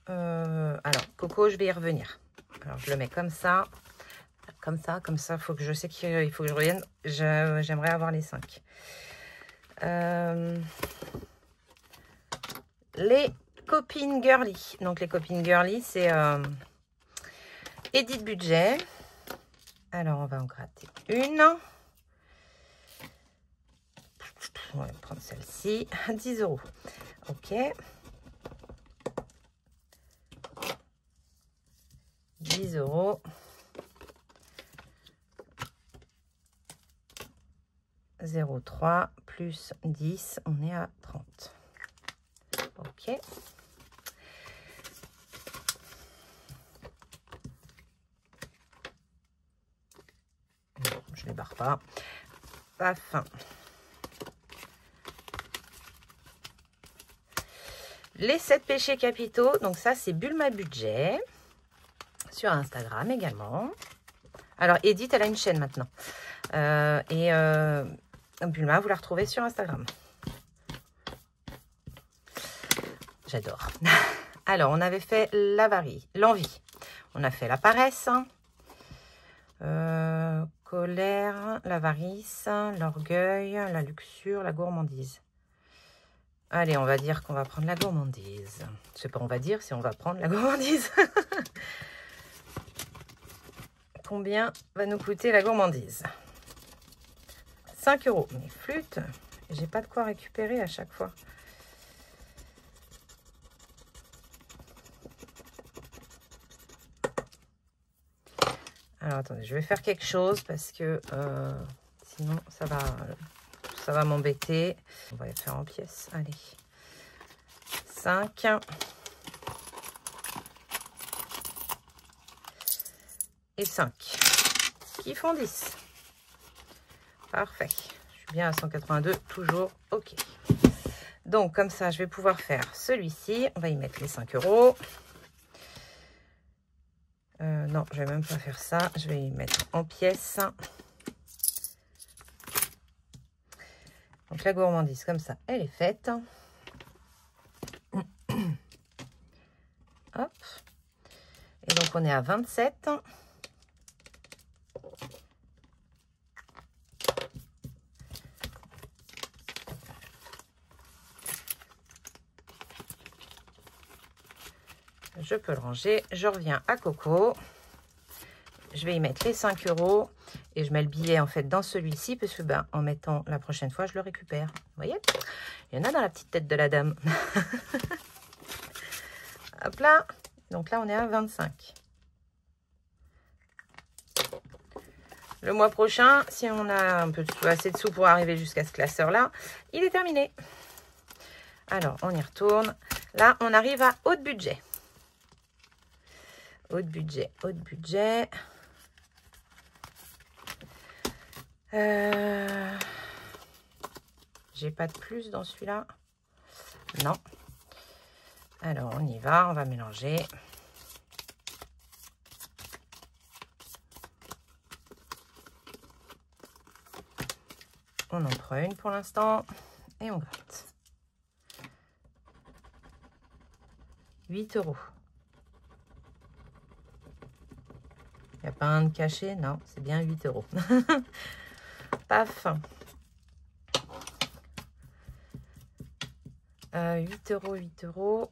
Alors, Coco, je vais y revenir. Alors, je le mets comme ça. Comme ça. Faut que je sais qu'il faut que je revienne. J'aimerais avoir les 5. Les copines girly. Donc les copines girly, c'est Edith Budget. Alors on va en gratter une. On va prendre celle-ci. 10 €. Ok. 10 €. 0,3 plus 10, on est à 30. Ok. Bon, je ne les barre pas. Paf. Les 7 péchés capitaux. Donc ça, c'est Bulma Budget. Sur Instagram également. Alors, Edith, elle a une chaîne maintenant. Bulma, vous la retrouvez sur Instagram. J'adore. Alors, on avait fait l'envie. On a fait la paresse, colère, l'avarice, l'orgueil, la luxure, la gourmandise. Allez, on va dire qu'on va prendre la gourmandise. Je sais pas, on va dire si on va prendre la gourmandise. Combien va nous coûter la gourmandise? 5 €. Mais flûte, j'ai pas de quoi récupérer à chaque fois. Alors attendez, je vais faire quelque chose parce que sinon ça va m'embêter. On va les faire en pièces. Allez. 5. Et 5. Qui font 10. Parfait. Je suis bien à 182, toujours OK. Donc, comme ça, je vais pouvoir faire celui-ci. On va y mettre les 5 €. Non, je vais même pas faire ça. Je vais y mettre en pièces. Donc, la gourmandise, comme ça, elle est faite. Hop. Et donc, on est à 27. Je peux le ranger. Je reviens à Coco. Je vais y mettre les 5 € Et je mets le billet en fait dans celui-ci parce que ben, en mettant la prochaine fois, je le récupère. Vous voyez? Il y en a dans la petite tête de la dame. Hop là. Donc là, on est à 25. Le mois prochain, si on a un peu assez de sous pour arriver jusqu'à ce classeur-là, il est terminé. Alors, on y retourne. Là, on arrive à haut de budget. Haut de budget, haut de budget. J'ai pas de plus dans celui-là. Non. Alors, on y va. On va mélanger. On en prend une pour l'instant. Et on gratte. 8 €. Il n'y a pas un de caché? Non, c'est bien 8 €. Paf. 8 €, 8 €.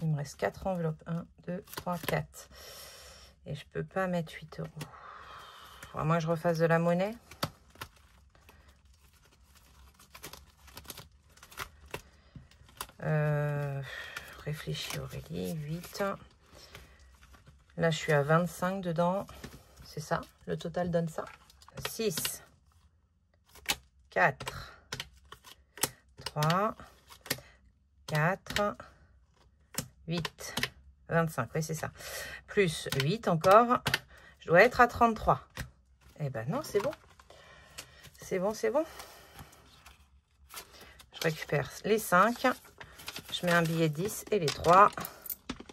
Il me reste 4 enveloppes. 1, 2, 3, 4. Et je peux pas mettre 8 €. À moins que je refasse de la monnaie. Réfléchis Aurélie. 8. Là, je suis à 25 dedans. C'est ça? Le total donne ça? 6. 4. 3. 4. 8. 25. Oui, c'est ça. Plus 8 encore. Je dois être à 33. Eh ben non, c'est bon. C'est bon, c'est bon. Je récupère les 5. Je mets un billet 10 et les 3.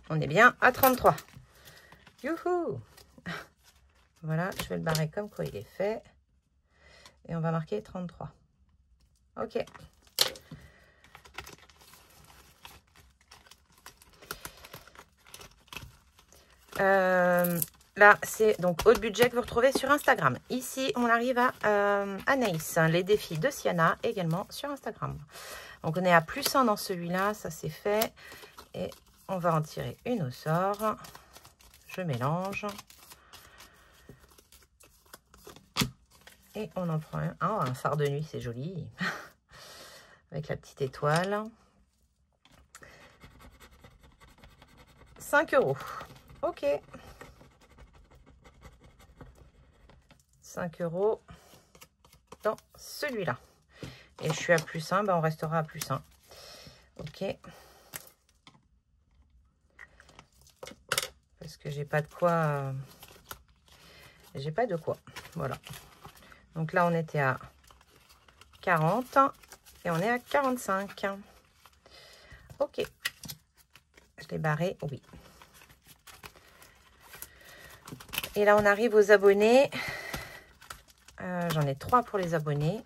On est bien à 33. Youhou! Voilà, je vais le barrer comme quoi il est fait. Et on va marquer 33. Ok. Là, c'est donc haut de budget que vous retrouvez sur Instagram. Ici, on arrive à Anaïs, les défis de Siana, également sur Instagram. Donc, on est à +1 dans celui-là, ça c'est fait. Et on va en tirer une au sort. Je mélange. Et on en prend un. Oh, un phare de nuit, c'est joli. Avec la petite étoile. 5 €. Ok. 5 € dans celui-là. Et je suis à +1, ben on restera à +1. Ok. Parce que j'ai pas de quoi. J'ai pas de quoi. Voilà. Donc là, on était à 40 et on est à 45. Ok. Je l'ai barré, oui. Et là, on arrive aux abonnés. J'en ai 3 pour les abonnés.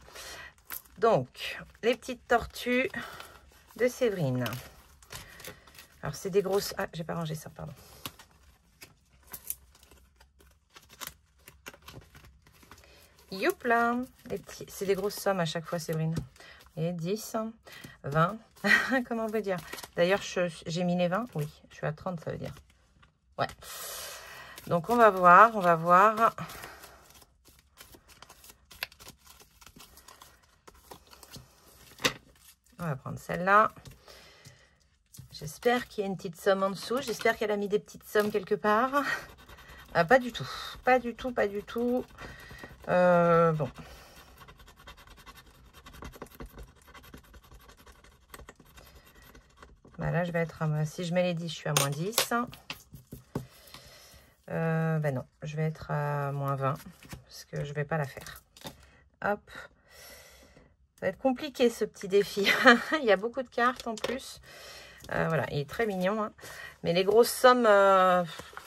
Donc, les petites tortues de Séverine. Alors, c'est des grosses... Ah, j'ai pas rangé ça, pardon. Youpla, c'est des grosses sommes à chaque fois, Séverine. Et 10, 20, comment on veut dire? D'ailleurs, j'ai mis les 20. Oui, je suis à 30, ça veut dire. Ouais. Donc, on va voir, on va voir. On va prendre celle-là. J'espère qu'il y a une petite somme en dessous. J'espère qu'elle a mis des petites sommes quelque part. Ah, pas du tout. Pas du tout, pas du tout. Bon. Bah là, je vais être à... Si je mets les 10, je suis à moins 10. Ben non, je vais être à moins 20. Parce que je vais pas la faire. Hop. Ça va être compliqué, ce petit défi. Il y a beaucoup de cartes en plus. Voilà, il est très mignon. Hein. Mais les grosses sommes,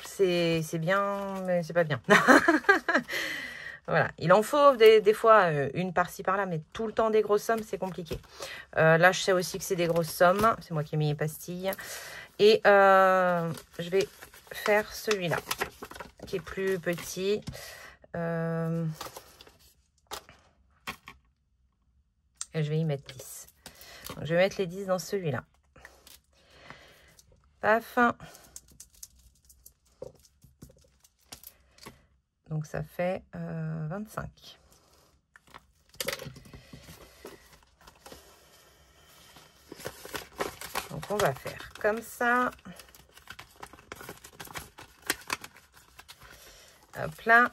c'est bien, mais c'est pas bien. Voilà, il en faut des fois une par-ci par-là, mais tout le temps des grosses sommes, c'est compliqué. Là, je sais aussi que c'est des grosses sommes. C'est moi qui ai mis les pastilles. Et je vais faire celui-là, qui est plus petit. Et je vais y mettre 10. Donc, je vais mettre les 10 dans celui-là. Paf. Donc ça fait 25. Donc on va faire comme ça. Hop là.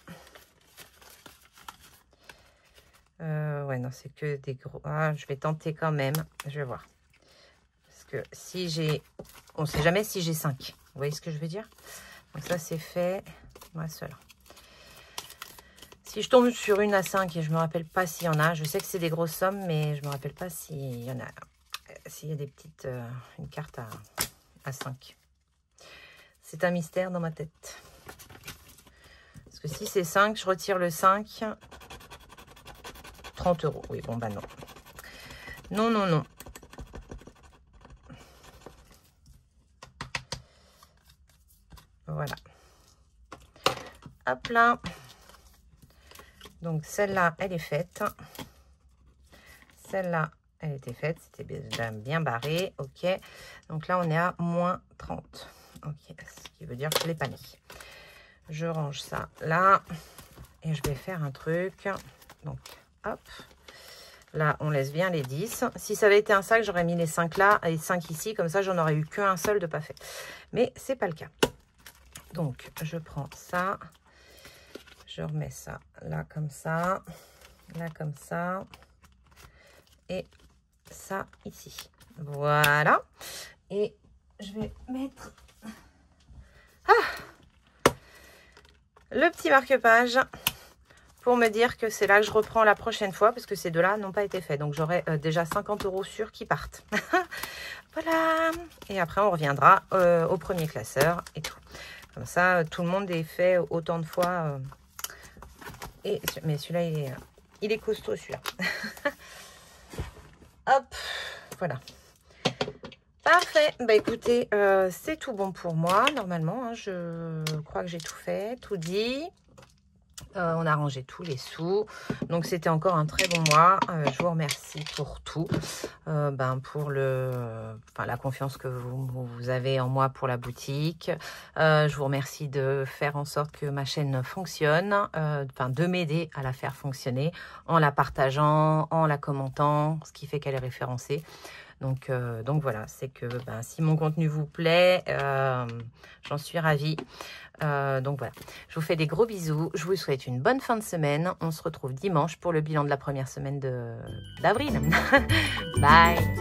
Ouais, non, c'est que des gros. Ah, je vais tenter quand même. Je vais voir. Parce que si j'ai... On ne sait jamais si j'ai 5. Vous voyez ce que je veux dire? Donc ça, c'est fait. Moi, seul. Si je tombe sur une à 5 et je ne me rappelle pas s'il y en a. Je sais que c'est des grosses sommes, mais je ne me rappelle pas s'il y en a. S'il y a des petites... une carte à 5. C'est un mystère dans ma tête. Parce que si c'est 5, je retire le 5... 30 €. Oui, bon, bah non. Non, non, non. Voilà. Hop là. Donc, celle-là, elle est faite. Celle-là, elle était faite. C'était bien barré. OK. Donc là, on est à moins 30. OK. Ce qui veut dire que je ne l'ai pas mis. Je range ça là. Et je vais faire un truc. Donc, hop. Là, on laisse bien les 10. Si ça avait été un sac, j'aurais mis les 5 là et 5 ici. Comme ça, j'en aurais eu qu'un seul de pas fait. Mais c'est pas le cas. Donc, je prends ça. Je remets ça là comme ça. Là comme ça. Et ça ici. Voilà. Et je vais mettre le petit marque-page pour me dire que c'est là que je reprends la prochaine fois parce que ces deux-là n'ont pas été faits. Donc, j'aurai déjà 50 € sûrs qui partent. Voilà. Et après, on reviendra au premier classeur et tout. Comme ça, tout le monde est fait autant de fois. Mais celui-là, il est costaud, celui-là. Hop, voilà. Parfait. Bah écoutez, c'est tout bon pour moi, normalement. Hein, je crois que j'ai tout fait, tout dit. On a rangé tous les sous. Donc, c'était encore un très bon mois. Je vous remercie pour tout. Pour la confiance que vous avez en moi pour la boutique. Je vous remercie de faire en sorte que ma chaîne fonctionne. De m'aider à la faire fonctionner en la partageant, en la commentant, ce qui fait qu'elle est référencée. Donc voilà, c'est que si mon contenu vous plaît, j'en suis ravie. Donc voilà, je vous fais des gros bisous. Je vous souhaite une bonne fin de semaine. On se retrouve dimanche pour le bilan de la première semaine d'avril. Bye!